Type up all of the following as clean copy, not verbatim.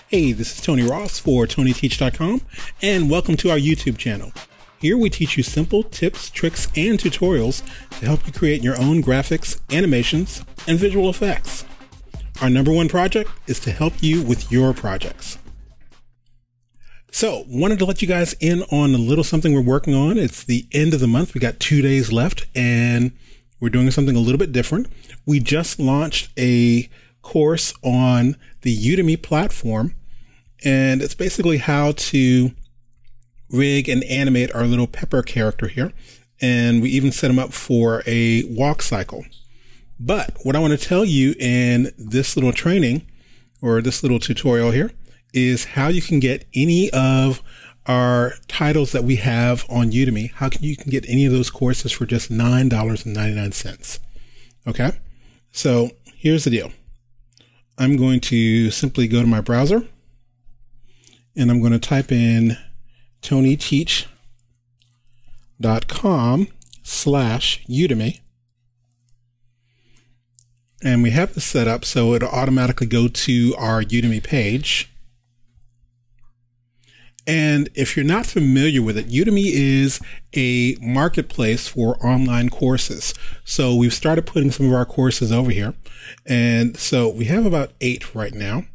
Hey, this is Tony Ross for Tonyteach.com, and welcome to our YouTube channel. Here we teach you simple tips, tricks, and tutorials to help you create your own graphics, animations, and visual effects. Our number one project is to help you with your projects. So, wanted to let you guys in on a little something we're working on. It's the end of the month. We got 2 days left, and we're doing something a little bit different. We just launched a course on the Udemy platform, and it's basically how to rig and animate our little Pepper character here. And we even set him up for a walk cycle. But what I want to tell you in this little training, or this little tutorial here, is how you can get any of our titles that we have on Udemy. How you can get any of those courses for just $9.99. Okay, so here's the deal. I'm going to simply go to my browser, and I'm going to type in Tonyteach.com/Udemy. And we have this set up so it'll automatically go to our Udemy page. And if you're not familiar with it, Udemy is a marketplace for online courses. So we've started putting some of our courses over here. And so we have about 8 right now.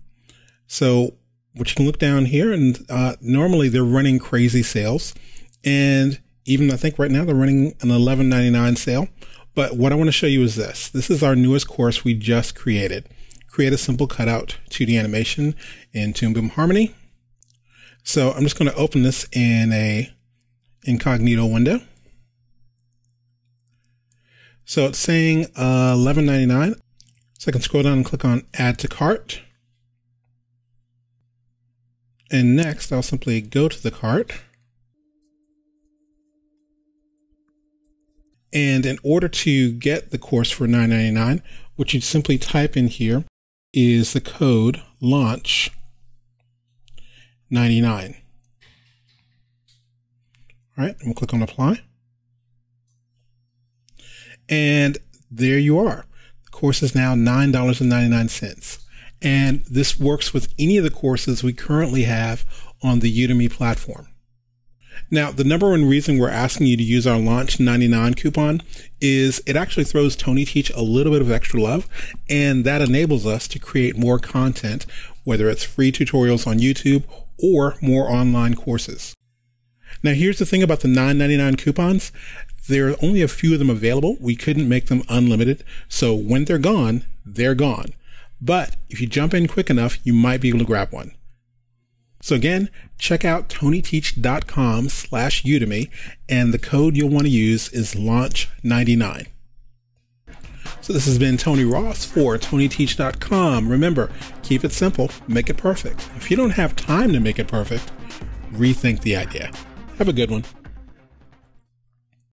So what you can look down here, and normally they're running crazy sales. And even I think right now they're running an $11.99 sale. But what I want to show you is this. This is our newest course we just created. Create a simple cutout 2D animation in Toon Boom Harmony. So I'm just going to open this in a incognito window. So it's saying $11.99. So I can scroll down and click on Add to Cart. And next, I'll simply go to the cart. And in order to get the course for $9.99, what you simply type in here is the code launch 99. All right, and we'll click on apply. And there you are. The course is now $9.99. And this works with any of the courses we currently have on the Udemy platform. Now, the number one reason we're asking you to use our Launch 99 coupon is it actually throws Tonyteach a little bit of extra love, and that enables us to create more content, whether it's free tutorials on YouTube or more online courses. Now, here's the thing about the $9.99 coupons. There are only a few of them available. We couldn't make them unlimited. So when they're gone, they're gone. But if you jump in quick enough, you might be able to grab one. So again, check out Tonyteach.com/Udemy, and the code you'll want to use is launch99. So this has been Tony Ross for Tonyteach.com. Remember, keep it simple, make it perfect. If you don't have time to make it perfect, rethink the idea. Have a good one.